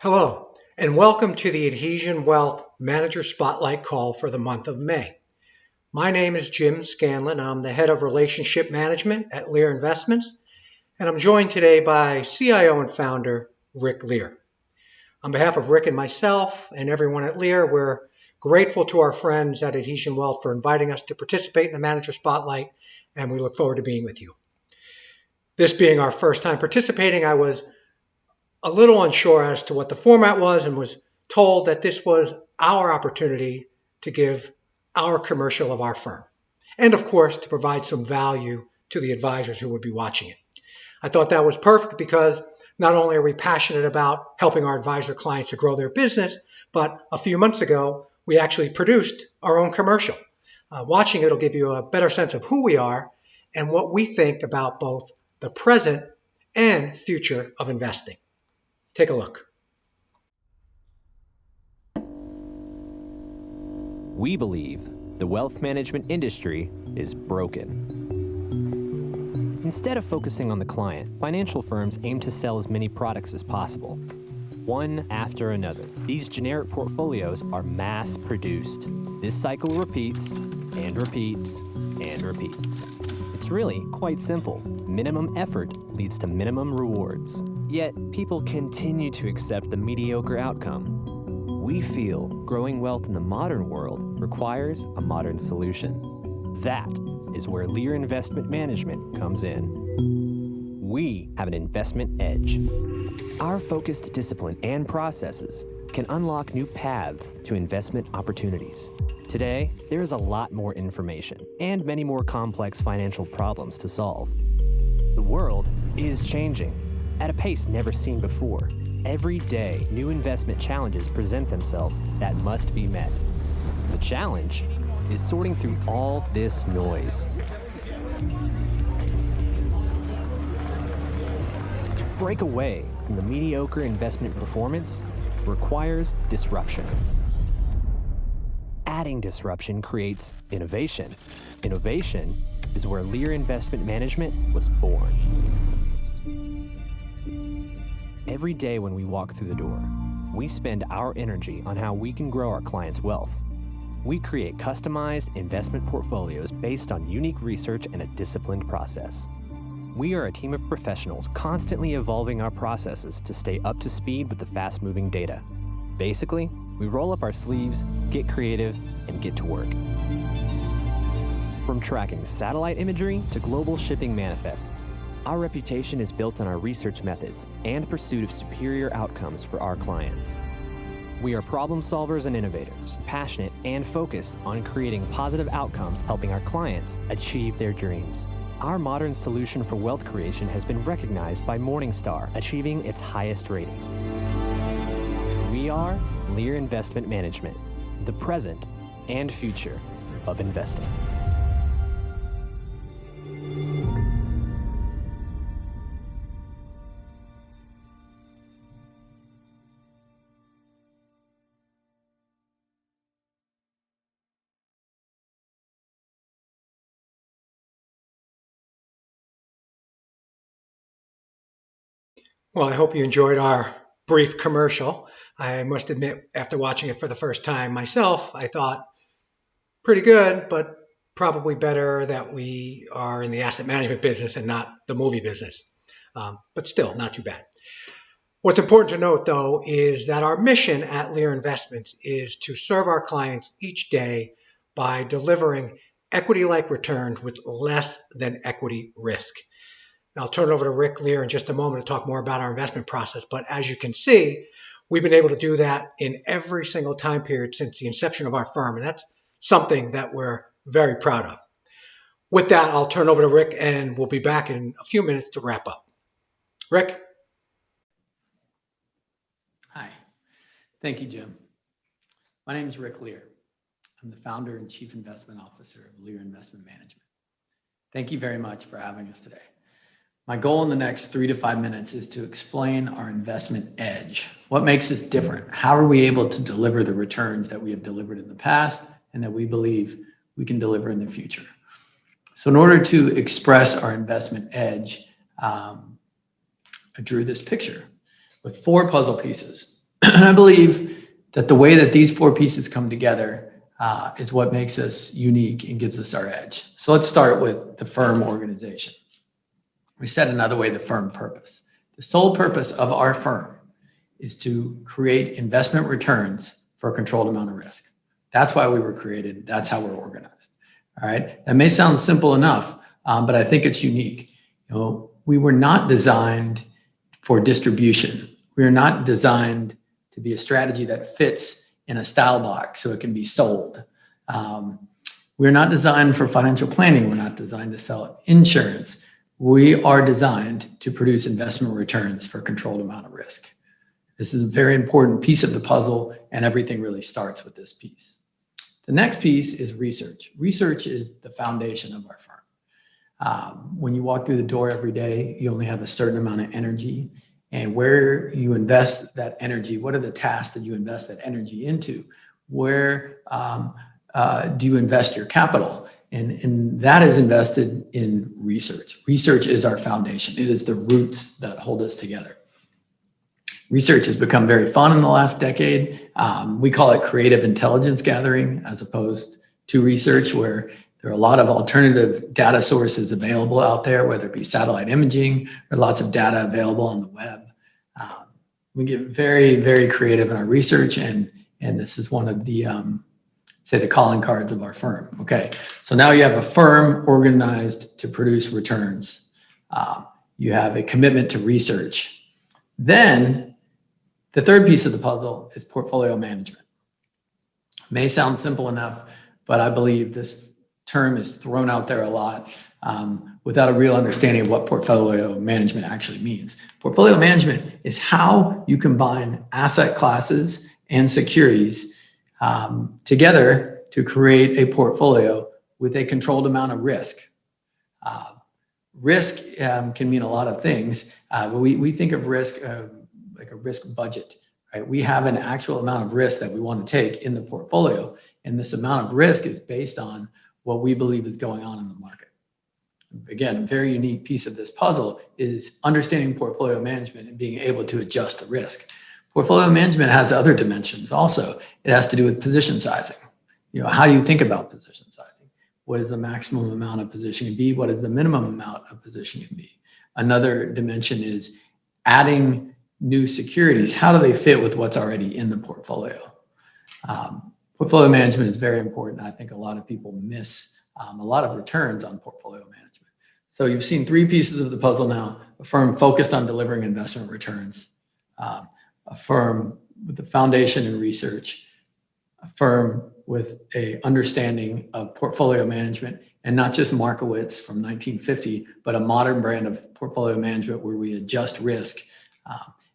Hello, and welcome to the Adhesion Wealth Manager Spotlight call for the month of May. My name is Jim Scanlon. I'm the head of relationship management at Lear Investments, and I'm joined today by CIO and founder Rick Lear. On behalf of Rick and myself and everyone at Lear, we're grateful to our friends at Adhesion Wealth for inviting us to participate in the Manager Spotlight, and we look forward to being with you. This being our first time participating, I was a little unsure as to what the format was and was told that this was our opportunity to give our commercial of our firm and, of course, to provide some value to the advisors who would be watching it. I thought that was perfect because not only are we passionate about helping our advisor clients to grow their business, but a few months ago, we actually produced our own commercial. Watching it will give you a better sense of who we are and what we think about both the present and future of investing. Take a look. We believe the wealth management industry is broken. Instead of focusing on the client, financial firms aim to sell as many products as possible, one after another. These generic portfolios are mass-produced. This cycle repeats and repeats and repeats. It's really quite simple. Minimum effort leads to minimum rewards. Yet, people continue to accept the mediocre outcome. We feel growing wealth in the modern world requires a modern solution. That is where Lear Investment Management comes in. We have an investment edge. Our focused discipline and processes can unlock new paths to investment opportunities. Today, there is a lot more information and many more complex financial problems to solve. The world is changing at a pace never seen before. Every day, new investment challenges present themselves that must be met. The challenge is sorting through all this noise. To break away from the mediocre investment performance requires disruption. Adding disruption creates innovation. Innovation is where Lear Investment Management was born. Every day when we walk through the door, we spend our energy on how we can grow our clients' wealth. We create customized investment portfolios based on unique research and a disciplined process. We are a team of professionals constantly evolving our processes to stay up to speed with the fast-moving data. Basically, we roll up our sleeves, get creative, and get to work. From tracking satellite imagery to global shipping manifests, our reputation is built on our research methods and pursuit of superior outcomes for our clients. We are problem solvers and innovators, passionate and focused on creating positive outcomes, helping our clients achieve their dreams. Our modern solution for wealth creation has been recognized by Morningstar, achieving its highest rating. We are Lear Investment Management, the present and future of investing. Well, I hope you enjoyed our brief commercial. I must admit, after watching it for the first time myself, I thought pretty good, but probably better that we are in the asset management business and not the movie business. But still, not too bad. What's important to note, though, is that our mission at Lear Investments is to serve our clients each day by delivering equity-like returns with less than equity risk. I'll turn it over to Rick Lear in just a moment to talk more about our investment process. But as you can see, we've been able to do that in every single time period since the inception of our firm. And that's something that we're very proud of. With that, I'll turn over to Rick and we'll be back in a few minutes to wrap up. Rick? Hi. Thank you, Jim. My name is Rick Lear. I'm the founder and chief investment officer of Lear Investment Management. Thank you very much for having us today. My goal in the next 3 to 5 minutes is to explain our investment edge. What makes us different? How are we able to deliver the returns that we have delivered in the past and that we believe we can deliver in the future? So in order to express our investment edge, I drew this picture with 4 puzzle pieces. And I believe that the way that these four pieces come together is what makes us unique and gives us our edge. So let's start with the firm organization. We said another way, the firm purpose. The sole purpose of our firm is to create investment returns for a controlled amount of risk. That's why we were created. That's how we're organized. All right. That may sound simple enough, but I think it's unique. We were not designed for distribution. We are not designed to be a strategy that fits in a style box so it can be sold. We're not designed for financial planning. We're not designed to sell insurance. We are designed to produce investment returns for a controlled amount of risk. This is a very important piece of the puzzle, and everything really starts with this piece. The next piece is research. Research is the foundation of our firm. When you walk through the door every day, you only have a certain amount of energy, and where you invest that energy, what are the tasks that you invest that energy into? Where do you invest your capital? And that is invested in research. Research is our foundation. It is the roots that hold us together. Research has become very fun in the last decade. We call it creative intelligence gathering as opposed to research, where there are a lot of alternative data sources available out there, whether it be satellite imaging or lots of data available on the web. We get very, very creative in our research, and this is one of the the calling cards of our firm. Okay, so now you have a firm organized to produce returns. You have a commitment to research. Then the third piece of the puzzle is portfolio management. May sound simple enough, but I believe this term is thrown out there a lot without a real understanding of what portfolio management actually means. Portfolio management is how you combine asset classes and securities together to create a portfolio with a controlled amount of risk. Risk can mean a lot of things, but we think of risk like a risk budget, right? We have an actual amount of risk that we want to take in the portfolio, and this amount of risk is based on what we believe is going on in the market. Again, a very unique piece of this puzzle is understanding portfolio management and being able to adjust the risk. Portfolio management has other dimensions also. It has to do with position sizing. How do you think about position sizing? What is the maximum amount of positioning B? What is the minimum amount of positioning B? Another dimension is adding new securities. How do they fit with what's already in the portfolio? Portfolio management is very important. I think a lot of people miss a lot of returns on portfolio management. So you've seen three pieces of the puzzle now: a firm focused on delivering investment returns, a firm with a foundation in research, a firm with a understanding of portfolio management, and not just Markowitz from 1950, but a modern brand of portfolio management where we adjust risk.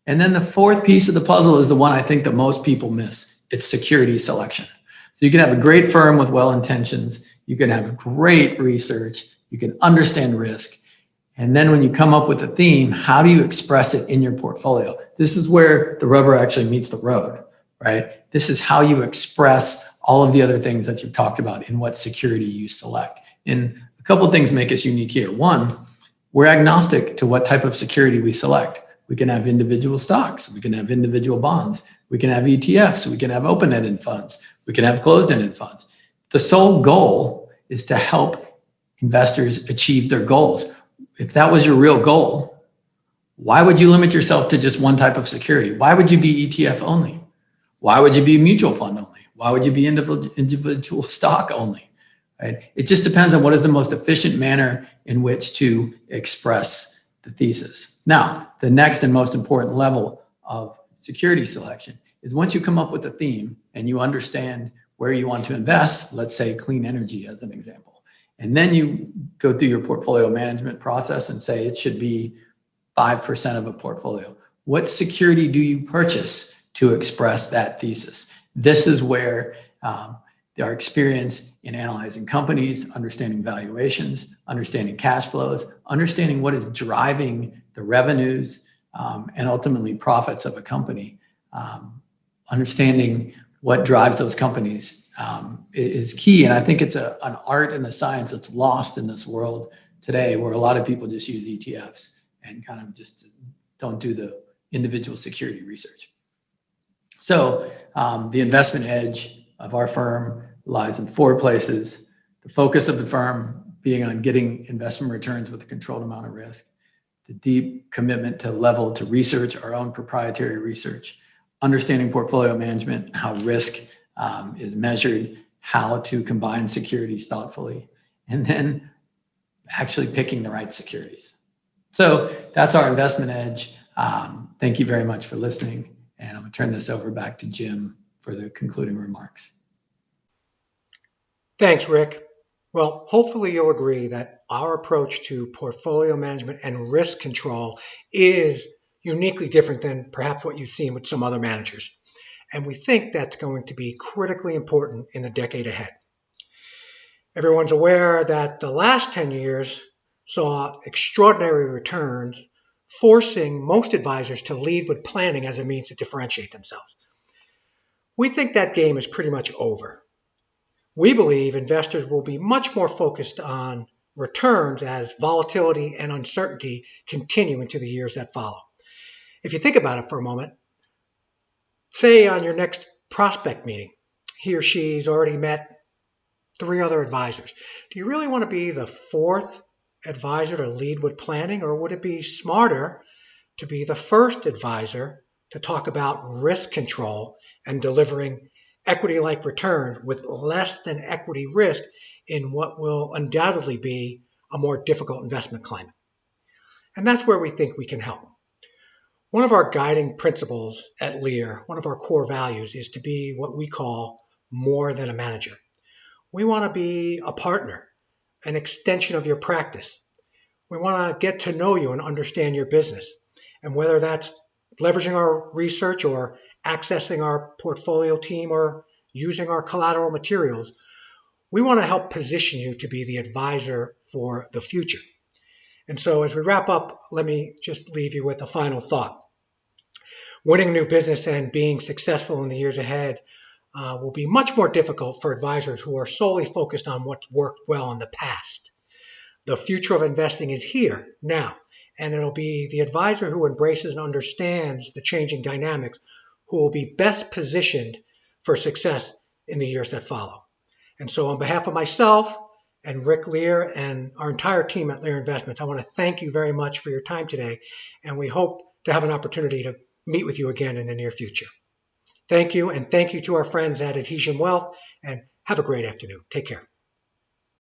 And then the fourth piece of the puzzle is the one I think that most people miss. It's security selection. So you can have a great firm with well-intentions. You can have great research. You can understand risk. And then when you come up with a theme, how do you express it in your portfolio? This is where the rubber actually meets the road, right? This is how you express all of the other things that you've talked about in what security you select. And a couple of things make us unique here. One, we're agnostic to what type of security we select. We can have individual stocks. We can have individual bonds. We can have ETFs. We can have open-ended funds. We can have closed-ended funds. The sole goal is to help investors achieve their goals. If that was your real goal, why would you limit yourself to just one type of security? Why would you be ETF only? Why would you be mutual fund only? Why would you be individual stock only? Right? It just depends on what is the most efficient manner in which to express the thesis. Now, the next and most important level of security selection is once you come up with a theme and you understand where you want to invest, let's say clean energy as an example, and then you go through your portfolio management process and say it should be 5% of a portfolio. What security do you purchase to express that thesis? This is where our experience in analyzing companies, understanding valuations, understanding cash flows, understanding what is driving the revenues and ultimately profits of a company, understanding what drives those companies is key. And I think it's an art and a science that's lost in this world today, where a lot of people just use ETFs and kind of just don't do the individual security research. So the investment edge of our firm lies in 4 places. The focus of the firm being on getting investment returns with a controlled amount of risk, the deep commitment to research, our own proprietary research, understanding portfolio management, how risk is measured, how to combine securities thoughtfully, and then actually picking the right securities. So that's our investment edge. Thank you very much for listening. And I'm going to turn this over back to Jim for the concluding remarks. Thanks, Rick. Well, hopefully you'll agree that our approach to portfolio management and risk control is uniquely different than perhaps what you've seen with some other managers. And we think that's going to be critically important in the decade ahead. Everyone's aware that the last 10 years saw extraordinary returns, forcing most advisors to lead with planning as a means to differentiate themselves. We think that game is pretty much over. We believe investors will be much more focused on returns as volatility and uncertainty continue into the years that follow. If you think about it for a moment, say on your next prospect meeting, he or she's already met 3 other advisors. Do you really want to be the 4th advisor to lead with planning, or would it be smarter to be the first advisor to talk about risk control and delivering equity-like returns with less than equity risk in what will undoubtedly be a more difficult investment climate? And that's where we think we can help. One of our guiding principles at Lear, one of our core values, is to be what we call more than a manager. We want to be a partner, an extension of your practice. We want to get to know you and understand your business. And whether that's leveraging our research or accessing our portfolio team or using our collateral materials, we want to help position you to be the advisor for the future. And so as we wrap up, let me just leave you with a final thought. Winning new business and being successful in the years ahead will be much more difficult for advisors who are solely focused on what's worked well in the past. The future of investing is here now, and it'll be the advisor who embraces and understands the changing dynamics who will be best positioned for success in the years that follow. And so on behalf of myself and Rick Lear and our entire team at Lear Investments, I want to thank you very much for your time today, and we hope to have an opportunity to meet with you again in the near future. Thank you, and thank you to our friends at Adhesion Wealth, and have a great afternoon. Take care.